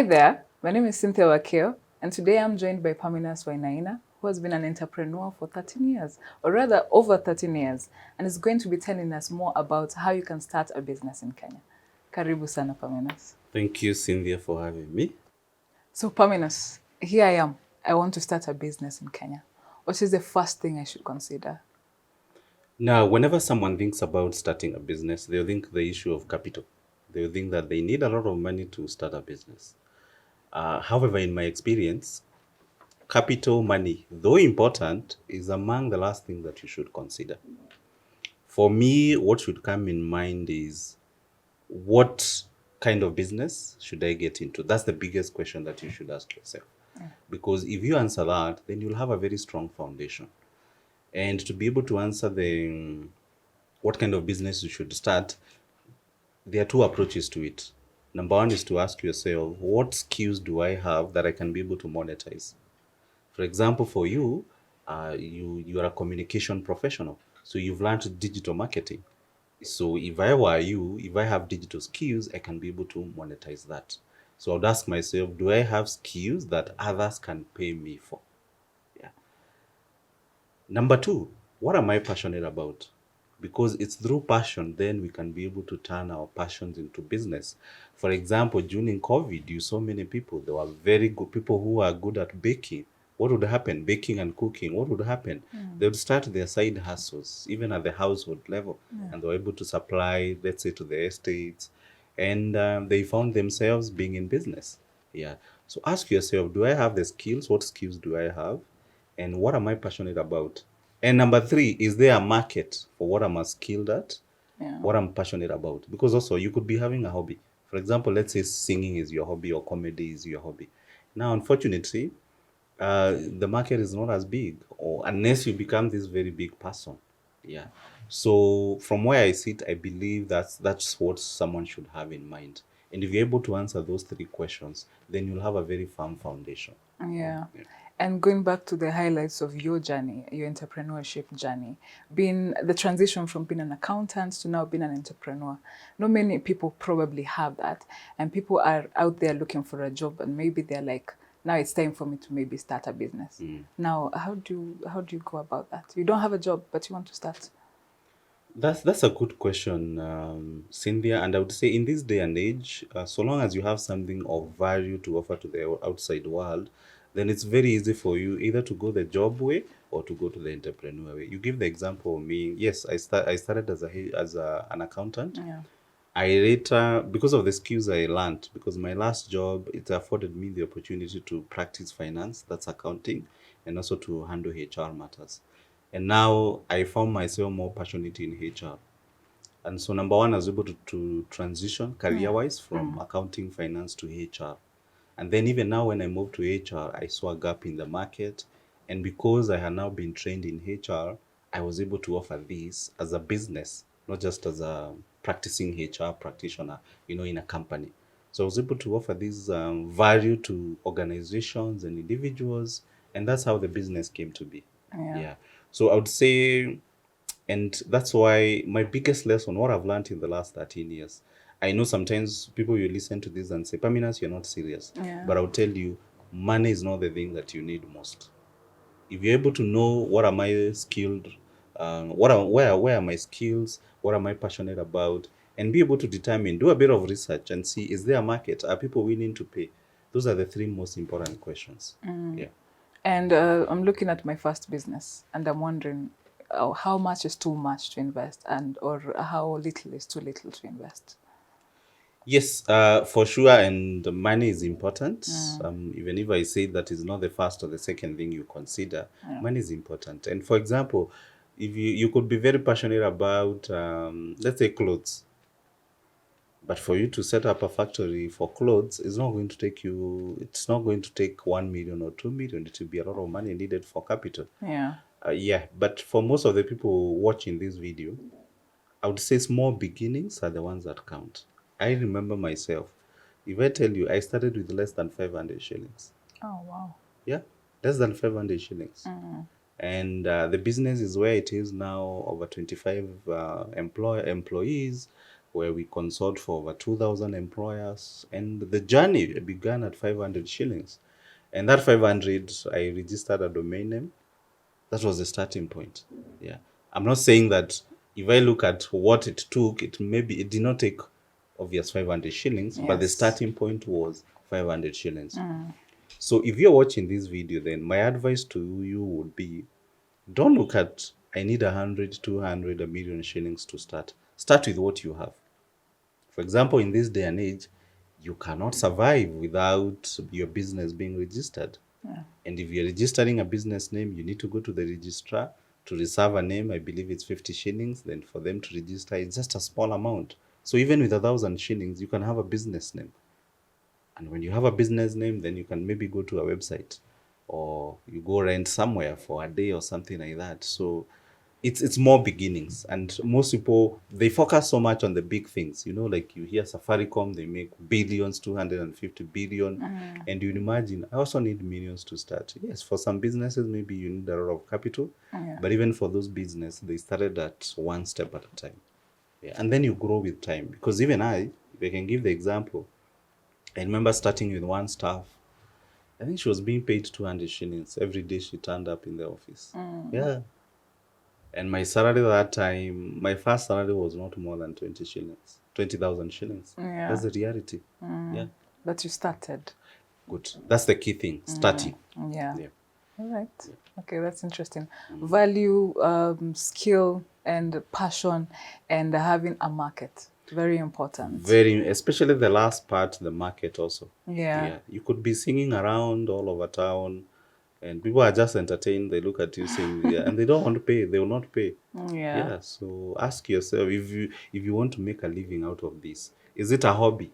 Hi there, my name is Cynthia Wakio, and today I'm joined by Paminas Wainaina, who has been an entrepreneur for 13 years, or rather over 13 years, and is going to be telling us more about how you can start a business in Kenya. Karibu sana, Paminas. Thank you, Cynthia, for having me. So, Paminas, here I am. I want to start a business in Kenya. What is the first thing I should consider? Now, whenever someone thinks about starting a business, they'll think the issue of capital. They'll think that they need a lot of money to start a business. However, in my experience, capital money, though important, is among the last things that you should consider. For me, what should come in mind is what kind of business should I get into? That's the biggest question that you should ask yourself. Because if you answer that, then you'll have a very strong foundation. And to be able to answer the what kind of business you should start, there are two approaches to it. Number one is to ask yourself, what skills do I have that I can be able to monetize? For example, for you, you are a communication professional, so you've learned digital marketing. So if I were you, if I have digital skills, I can be able to monetize that. So I would ask myself, do I have skills that others can pay me for? Yeah. Number two, what am I passionate about? Because it's through passion, then we can be able to turn our passions into business. For example, during COVID, you saw many people, they were very good people who are good at baking. What would happen? Baking and cooking, what would happen? They would start their side hustles, even at the household level, and they were able to supply, let's say, to the estates, and they found themselves being in business. Yeah. So ask yourself, do I have the skills? What skills do I have? And what am I passionate about? And number three, is there a market for what I'm skilled at, Yeah. what I'm passionate about? Because also you could be having a hobby. For example, let's say singing is your hobby or comedy is your hobby. Now, unfortunately, the market is not as big, or unless you become this very big person. Yeah. So from where I sit, I believe that's what someone should have in mind. And if you're able to answer those three questions, then you'll have a very firm foundation. Yeah. Yeah. And going back to the highlights of your journey, your entrepreneurship journey, being the transition from being an accountant to now being an entrepreneur. Not many people probably have that. And people are out there looking for a job and maybe they're like, now it's time for me to maybe start a business. Now, how do you go about that? You don't have a job, but you want to start. That's a good question, Cynthia. And I would say in this day and age, so long as you have something of value to offer to the outside world, then it's very easy for you either to go the job way or to go to the entrepreneur way. You give the example of me. Yes, I started an accountant. Yeah. I later, because of the skills I learned, because my last job, it afforded me the opportunity to practice finance, that's accounting, and also to handle HR matters. And now I found myself more passionate in HR. And so number one, I was able to transition Yeah. career-wise from accounting, finance to HR. And then even now when I moved to HR, I saw a gap in the market. And because I had now been trained in HR, I was able to offer this as a business, not just as a practicing HR practitioner, in a company. So I was able to offer this value to organizations and individuals. And that's how the business came to be. Yeah. Yeah. So I would say, and that's why my biggest lesson, what I've learned in the last 13 years, I know sometimes people will listen to this and say, Paminas, you're not serious. Yeah. But I'll tell you, money is not the thing that you need most. If you're able to know what am I skilled, where are my skills, what am I passionate about, and be able to determine, do a bit of research and see, is there a market? Are people willing to pay? Those are the three most important questions. Yeah. And I'm looking at my first business and I'm wondering how much is too much to invest and or how little is too little to invest. Yes, for sure, and the money is important. Even if I say that is not the first or the second thing you consider, Yeah. money is important. And for example, if you could be very passionate about, let's say, clothes, but for you to set up a factory for clothes, it's not going to take 1 million or 2 million. It will be a lot of money needed for capital. Yeah. Yeah, but for most of the people watching this video, I would say small beginnings are the ones that count. I remember myself. If I tell you, I started with less than 500 shillings. Oh, wow. Yeah, less than 500 shillings. And the business is where it is now, over 25 employees. where we consult for over 2,000 employers. And the journey began at 500 shillings. And that 500, I registered a domain name. That was the starting point. Yeah. I'm not saying that if I look at what it took, it did not take obvious 500 shillings, but the Yes. starting point was 500 shillings. So if you're watching this video, then my advice to you would be, don't look at, I need 100, 200, a million shillings to start. Start with what you have. For example, in this day and age, you cannot survive without your business being registered. And if you're registering a business name, you need to go to the registrar to reserve a name. I believe it's 50 shillings. Then for them to register, it's just a small amount. So even with 1,000 shillings, you can have a business name. And when you have a business name, then you can maybe go to a website or you go rent somewhere for a day or something like that. So it's more beginnings. And most people, they focus so much on the big things. You know, like you hear Safaricom, they make billions, 250 billion. And you imagine, I also need millions to start. Yes, for some businesses, maybe you need a lot of capital. But even for those businesses, they started at one step at a time. Yeah. And then you grow with time. Because even if I can give the example, I remember starting with one staff. I think she was being paid 200 shillings every day she turned up in the office. Yeah. And my salary that time, my first salary was not more than 20 shillings, 20,000 shillings. Yeah. That's the reality. Yeah. But you started. Good. That's the key thing, starting. Yeah. Yeah. All right. Okay, that's interesting. Value, skill, and passion, and having a market. Very important. Very, especially the last part, the market also. Yeah. You could be singing around all over town and people are just entertained. They look at you singing, and they don't want to pay. They will not pay. Yeah. So ask yourself, if you want to make a living out of this, is it a hobby?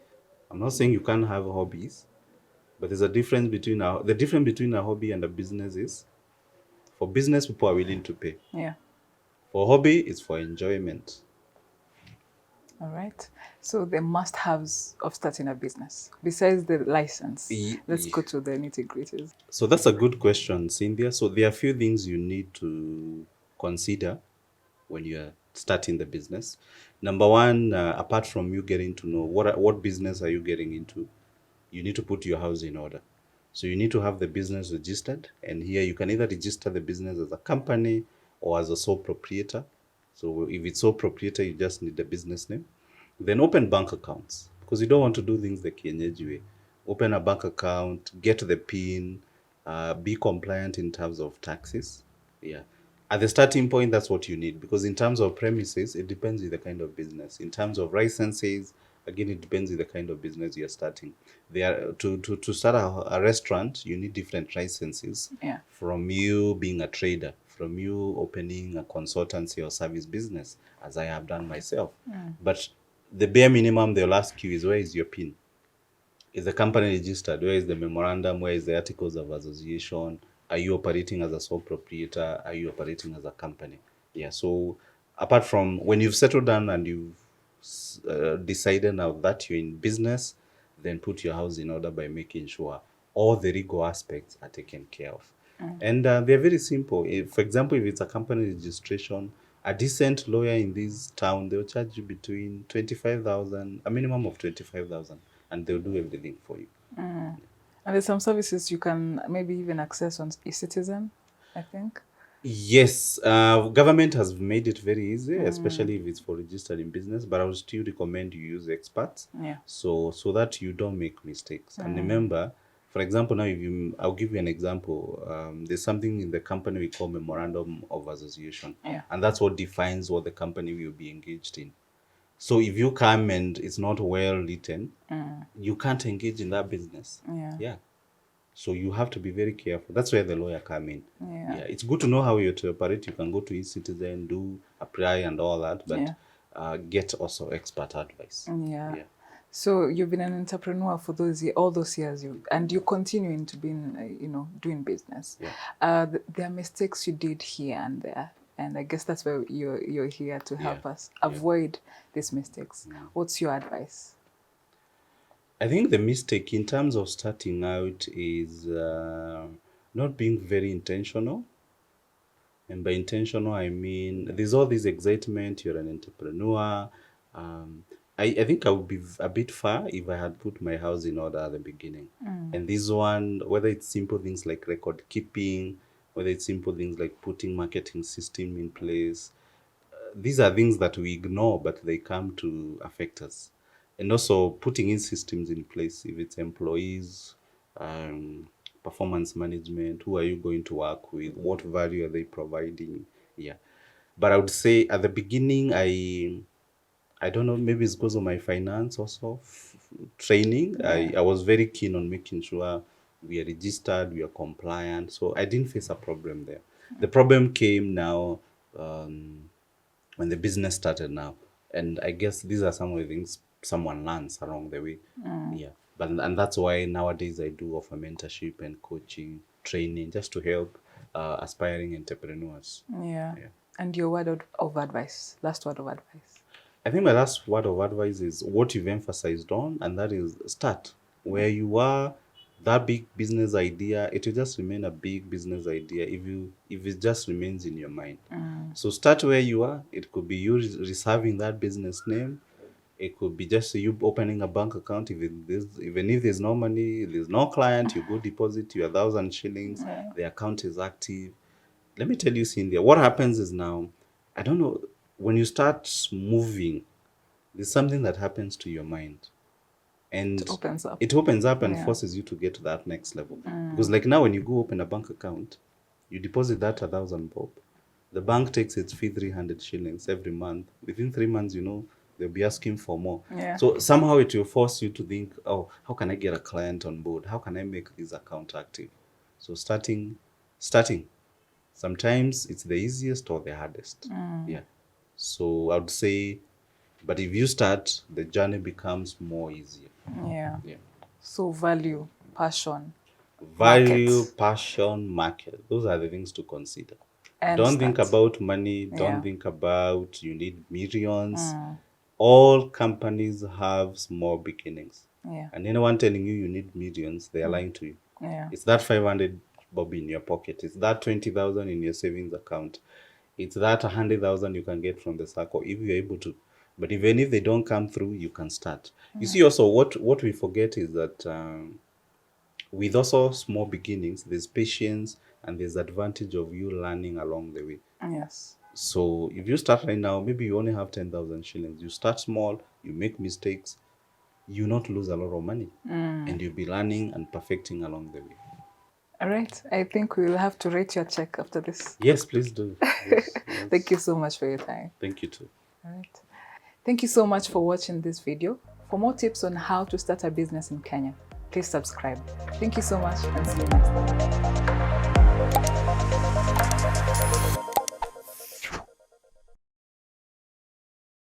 I'm not saying you can't have hobbies, but there's a difference between the difference between a hobby and a business is, for business, people are willing to pay. Yeah. For hobby, it's for enjoyment. All right. So the must-haves of starting a business, besides the license, let's go to the nitty-gritties. So that's a good question, Cynthia. So there are a few things you need to consider when you're starting the business. Number one, apart from you getting to know what business are you getting into, you need to put your house in order. So you need to have the business registered, and here you can either register the business as a company or as a sole proprietor. So if it's sole proprietor, you just need the business name. Then open bank accounts, because you don't want to do things the Kienyeji way. Open a bank account, get the PIN, be compliant in terms of taxes. Yeah. At the starting point, that's what you need, because in terms of premises, it depends on the kind of business. In terms of licenses, again, it depends on the kind of business you're starting. To start a restaurant, you need different licenses. Yeah. From you being a trader, from you opening a consultancy or service business, as I have done myself. But the bare minimum they'll ask you is, where is your PIN? Is the company registered? Where is the memorandum? Where is the articles of association? Are you operating as a sole proprietor? Are you operating as a company? Yeah. So apart from when you've settled down and you've decided now that you're in business, then put your house in order by making sure all the legal aspects are taken care of. And they're very simple. For example, if it's a company registration, a decent lawyer in this town, they'll charge you between 25,000, a minimum of 25,000, and they'll do everything for you. And there's some services you can maybe even access on eCitizen, I think. Yes, government has made it very easy, especially if it's for registering business. But I would still recommend you use experts, Yeah. so that you don't make mistakes. And remember, for example, now I'll give you an example. There's something in the company we call memorandum of association, Yeah. and that's what defines what the company will be engaged in. So if you come and it's not well written, you can't engage in that business. Yeah. So you have to be very careful. That's where the lawyer come in. Yeah. It's good to know how you to operate. You can go to eCitizen, do apply and all that, but get also expert advice. Yeah. So you've been an entrepreneur for all those years, and you continuing to be, doing business. There are mistakes you did here and there, and I guess that's why you're here to help us avoid these mistakes. What's your advice? I think the mistake in terms of starting out is not being very intentional. And by intentional, I mean, there's all this excitement, you're an entrepreneur, I think I would be a bit far if I had put my house in order at the beginning. And this one, whether it's simple things like record keeping, whether it's simple things like putting marketing system in place, these are things that we ignore, but they come to affect us. And also putting in systems in place, if it's employees, performance management, who are you going to work with, what value are they providing? Yeah. But I would say at the beginning, I don't know, maybe it's because of my finance also, training. I was very keen on making sure we are registered, we are compliant. So I didn't face a problem there. The problem came now when the business started now. And I guess these are some of the things someone learns along the way. Yeah. And that's why nowadays I do offer mentorship and coaching, training, just to help aspiring entrepreneurs. Yeah. And your word of advice, last word of advice. I think my last word of advice is what you've emphasized on, and that is start. Where you are, that big business idea, it will just remain a big business idea if it just remains in your mind. So start where you are. It could be you reserving that business name. It could be just you opening a bank account. Even if there's no money, there's no client, you go deposit your 1,000 shillings. The account is active. Let me tell you, Cynthia, what happens is now, I don't know, when you start moving, there's something that happens to your mind. And It opens up. It opens up and forces you to get to that next level. Because like now when you go open a bank account, you deposit that 1,000 bob. The bank takes its fee 300 shillings every month. Within 3 months, they'll be asking for more. Yeah. So somehow it will force you to think, oh, how can I get a client on board? How can I make this account active? So starting. Sometimes it's the easiest or the hardest. Yeah. So I would say, but if you start, the journey becomes more easier. Yeah. Yeah. So value, passion, Value, market. passion, market. Those are the things to consider. And Don't think start. about money. Yeah. Don't think about you need millions. All companies have small beginnings. Yeah. And anyone telling you need millions, they are lying to you. Yeah. It's that 500 bob in your pocket. It's that 20,000 in your savings account. It's that 100,000 you can get from the circle if you're able to. But even if they don't come through, you can start. You see, also what we forget is that with also small beginnings, there's patience and there's advantage of you learning along the way. Yes. So if you start right now, maybe you only have 10,000 shillings. You start small, you make mistakes, you not lose a lot of money, and you'll be learning and perfecting along the way. All right. I think we will have to rate your check after this. Yes, please do. Yes. Thank you so much for your time. Thank you too. All right. Thank you so much for watching this video. For more tips on how to start a business in Kenya, please subscribe. Thank you so much and see you next time.